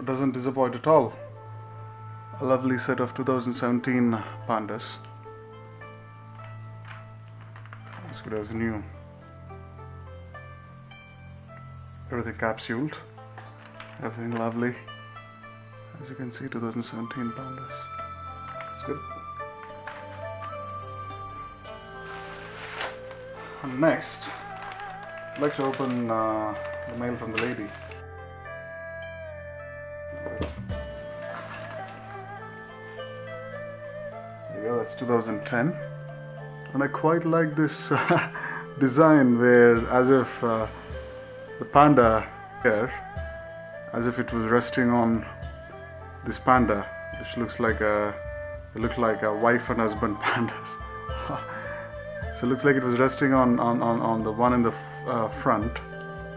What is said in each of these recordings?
doesn't disappoint at all. A lovely set of 2017 pandas. As good as new. Everything capsuled. Everything lovely. As you can see, 2017 pandas. It's good. And next, I'd like to open the mail from the lady. There you go, that's 2010. And I quite like this design where as if the panda here, as if it was resting on this panda, which looks like they look like a wife and husband pandas. So it looks like it was resting on the one in the front,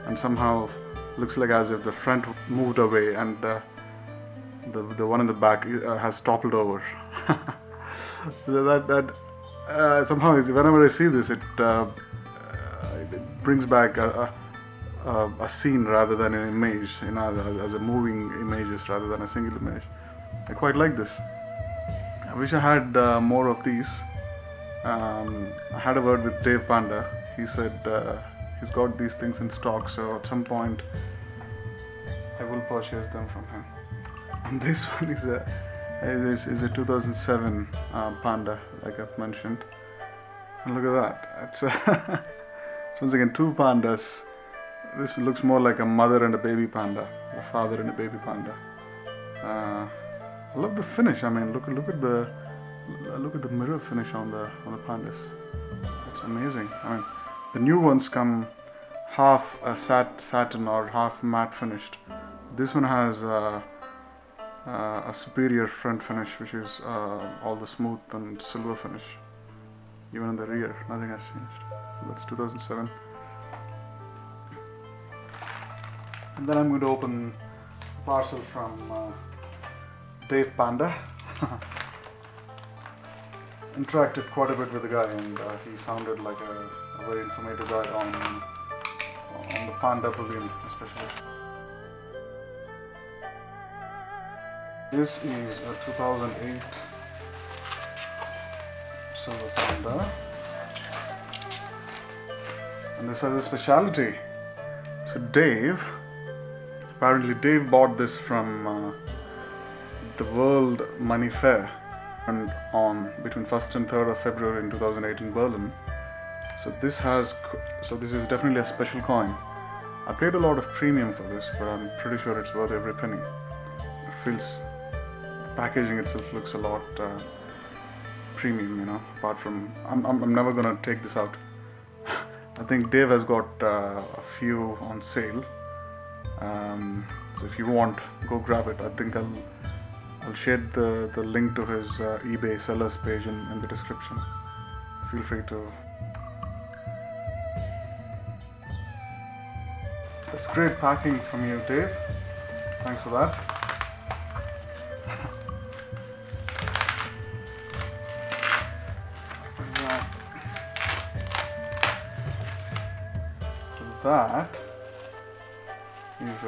and somehow looks like as if the front moved away and the one in the back has toppled over. Somehow whenever I see this, it brings back a scene rather than an image, as a moving images rather than a single image. I quite like this. I wish I had more of these. I had a word with Dave Panda. He said he's got these things in stock, so at some point I will purchase them from him. And this one is a 2007 panda, like I've mentioned. And look at that. It's so once again, two pandas. This looks more like a mother and a baby panda, a father and a baby panda. I love the finish. I mean, look at the mirror finish on the pandas. It's amazing. I mean, the new ones come half satin or half matte finished. This one has a superior front finish, which is all the smooth and silver finish. Even in the rear, nothing has changed. So that's 2007. And then I'm going to open a parcel from Dave Panda. Interacted quite a bit with the guy, and he sounded like a very informative guy on the panda bullion especially. This is a 2008 silver panda, and this has a speciality. So apparently Dave bought this from the World Money Fair, and on between 1st and 3rd of February in 2008 in Berlin. So this is definitely a special coin. I paid a lot of premium for this, but I'm pretty sure it's worth every penny. It feels, the packaging itself looks a lot premium, apart from, I'm never gonna take this out. I think Dave has got a few on sale. So if you want, go grab it. I think I'll share the link to his eBay sellers page in the description. Feel free to. That's great packing from you, Dave. Thanks for that. So that is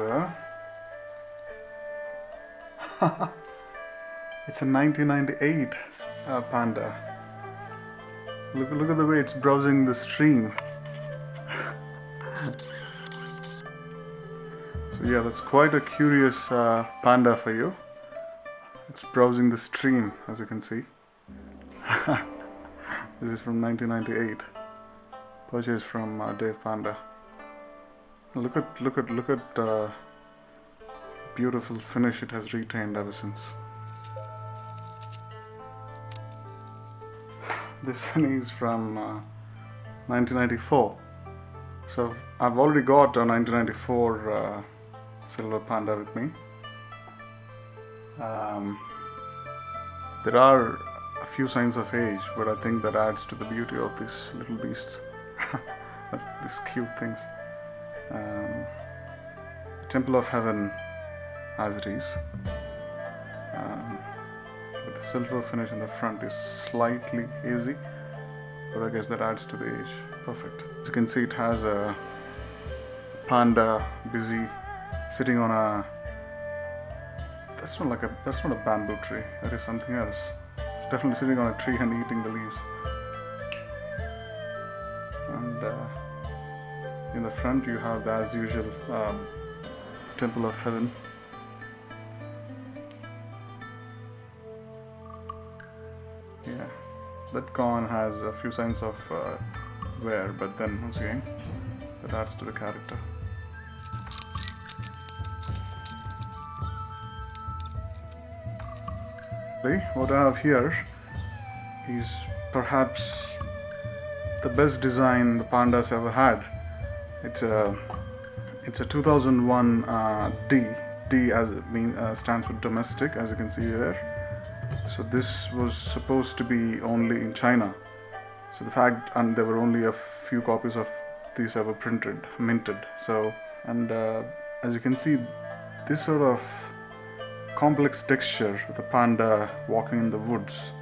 it's a 1998 panda. Look at the way it's browsing the stream. So yeah, that's quite a curious panda for you. It's browsing the stream, as you can see. This is from 1998. Purchased from Dave Panda. Look at beautiful finish it has retained ever since. This one is from 1994. So I've already got a 1994 silver panda with me. There are a few signs of age, but I think that adds to the beauty of these little beasts. These cute things. Temple of Heaven as it is. But the silver finish in the front is slightly hazy, but I guess that adds to the age. Perfect. As you can see, it has a panda busy sitting on a that's not a bamboo tree. That is something else. It's definitely sitting on a tree and eating the leaves. And in the front you have the as usual Temple of Heaven. Yeah, that coin has a few signs of wear, but then once again, that adds to the character. What I have here is perhaps the best design the pandas ever had. It's a 2001 D. D as it stands for domestic, as you can see here. So this was supposed to be only in China. So the fact, and there were only a few copies of these ever minted. So, and as you can see, this sort of complex texture with a panda walking in the woods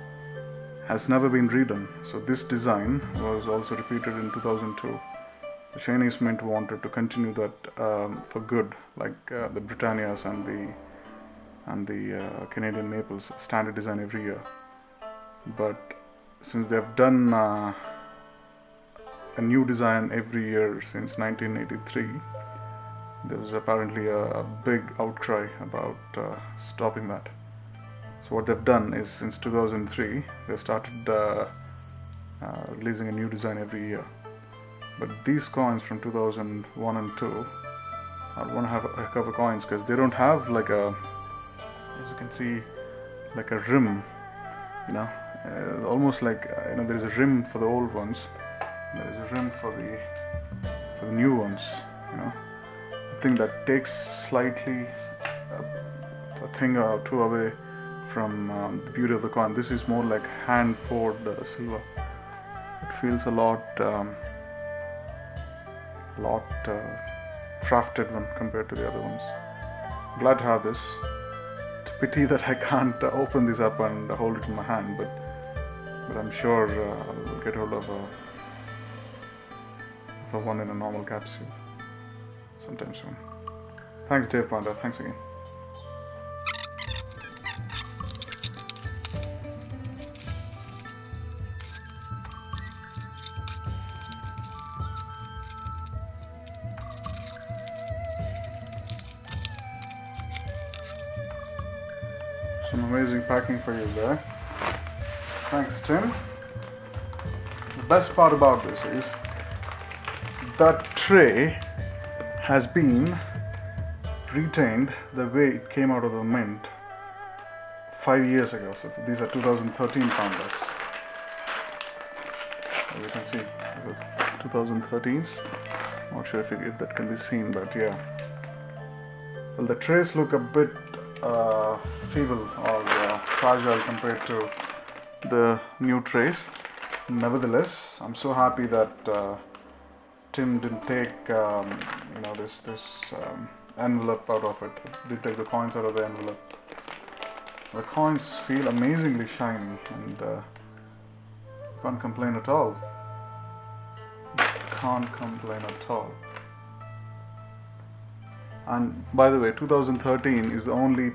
has never been redone. So this design was also repeated in 2002. The Chinese Mint wanted to continue that for good, like the Britannias and the Canadian Maples standard design every year. But since they've done a new design every year since 1983, there was apparently a big outcry about stopping that. So what they've done is, since 2003, they've started releasing a new design every year. But these coins from 2001 and 2 are one heck of a coins, because they don't have like a, as you can see, like a rim, you know, almost like there is a rim for the old ones, there is a rim for the new ones, you know. I think that takes slightly a thing or two away from the beauty of the coin. This is more like hand poured silver. It feels a lot crafted when compared to the other ones. Glad to have this. It's a pity that I can't open this up and hold it in my hand, but I'm sure I'll get hold of one in a normal capsule sometime soon. Thanks, Dave Panda. Thanks again. Some amazing packing for you there. Thanks, Tim. The best part about this is that tray has been retained the way it came out of the mint 5 years ago. So these are 2013 pandas. As you can see, these are 2013s. Not sure if that can be seen, but yeah. Well, the trays look a bit feeble or fragile compared to the new trays. Nevertheless, I'm so happy that Tim didn't take this envelope out of it. Did take the coins out of the envelope. The coins feel amazingly shiny, and can't complain at all. Can't complain at all. And by the way, 2013 is the only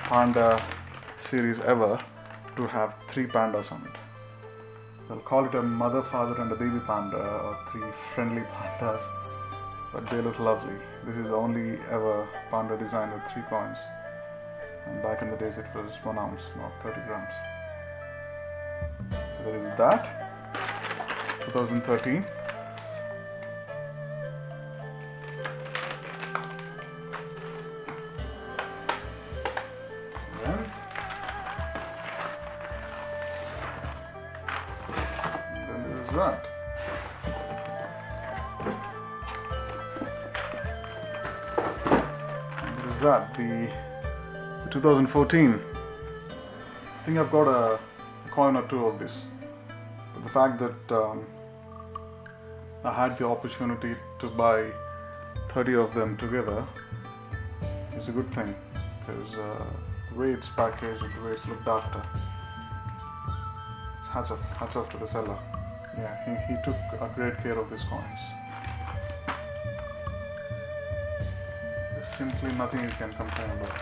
panda series ever to have 3 pandas on it. They'll call it a mother, father and a baby panda, or 3 friendly pandas, but they look lovely. This is the only ever panda design with 3 coins. And back in the days it was 1 ounce, not 30 grams. So there is that, 2013. That. And there is that, the 2014. I think I've got a coin or 2 of this. But the fact that I had the opportunity to buy 30 of them together is a good thing, because the way it's packaged and the way it's looked after, it's hats off to the seller. Yeah, he took a great care of his coins. There's simply nothing you can complain about.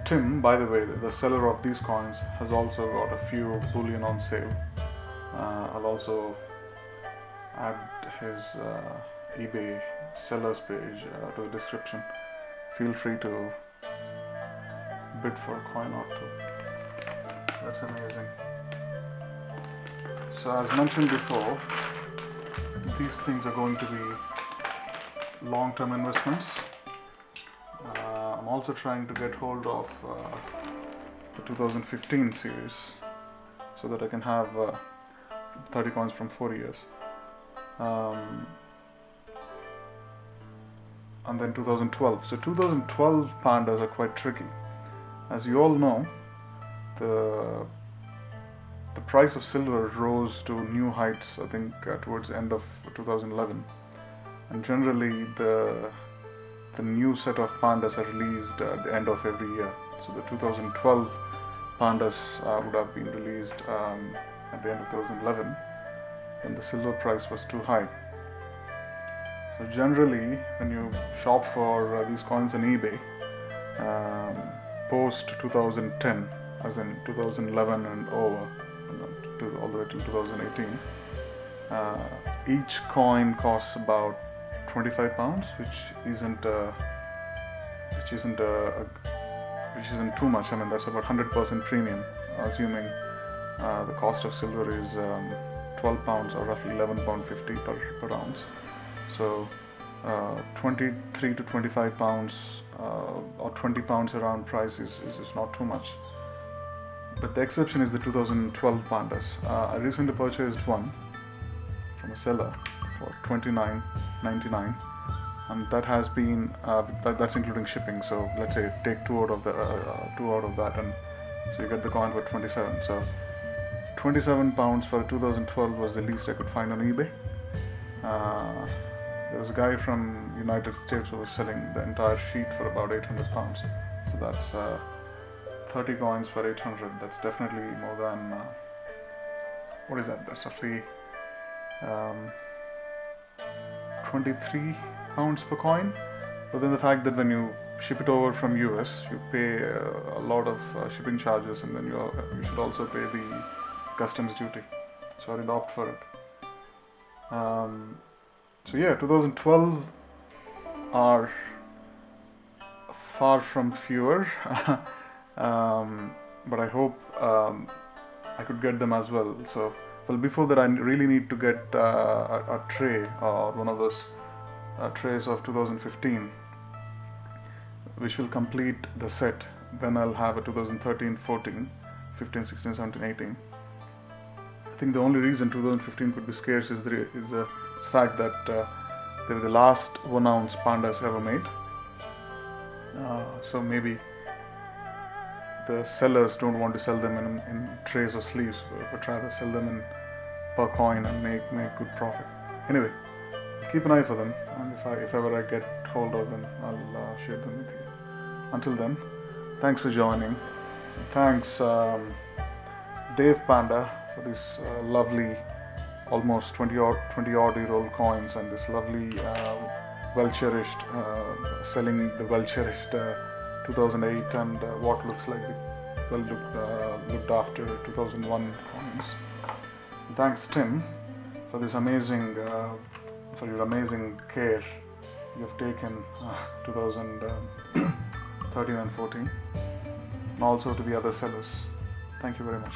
Tim, by the way, the seller of these coins, has also got a few bullion on sale. I'll also add his eBay sellers page to the description. Feel free to bid for a coin or two. That's amazing. So as mentioned before, these things are going to be long-term investments. I'm also trying to get hold of the 2015 series so that I can have 30 coins from 4 years. And then 2012. So 2012 pandas are quite tricky. As you all know, the price of silver rose to new heights, I think, towards the end of 2011. And generally, the new set of pandas are released at the end of every year. So the 2012 pandas would have been released at the end of 2011, when the silver price was too high. So generally, when you shop for these coins on eBay, post 2010, as in 2011 and over, all the way till 2018, each coin costs about £25, which isn't too much. I mean, that's about 100% premium, assuming the cost of silver is £12 or roughly £11.50 per ounce. So 23 to 25 pounds or 20 pounds around price is not too much. But the exception is the 2012 pandas. I recently purchased one from a seller for $29.99, and that has been that's including shipping. So let's say take two out of that, and so you get the coin for 27. So 27 pounds for 2012 was the least I could find on eBay. There was a guy from United States who was selling the entire sheet for about £800. So that's 30 coins for 800. That's definitely more than what is that? That's roughly 23 pounds per coin. But then the fact that when you ship it over from US, you pay a lot of shipping charges, and then you should also pay the customs duty. So I didn't opt for it. So yeah, 2012 are far from fewer, but I hope I could get them as well. So, well, before that, I really need to get a tray or one of those trays of 2015, which will complete the set. Then I'll have a 2013, 14, 15, 16, 17, 18. I think the only reason 2015 could be scarce is the fact that they're the last 1 ounce pandas ever made. So maybe the sellers don't want to sell them in trays or sleeves, but rather sell them in per coin and make good profit. Anyway, keep an eye for them, and if ever I get hold of them, I'll share them with you. Until then, thanks for joining. Thanks Dave Panda for this lovely almost 20 odd year old coins, and this lovely well cherished selling the well cherished 2008 and what looks like the well looked after 2001 coins. Thanks Tim for this amazing for your amazing care you've taken 2013 and 14, and also to the other sellers. Thank you very much.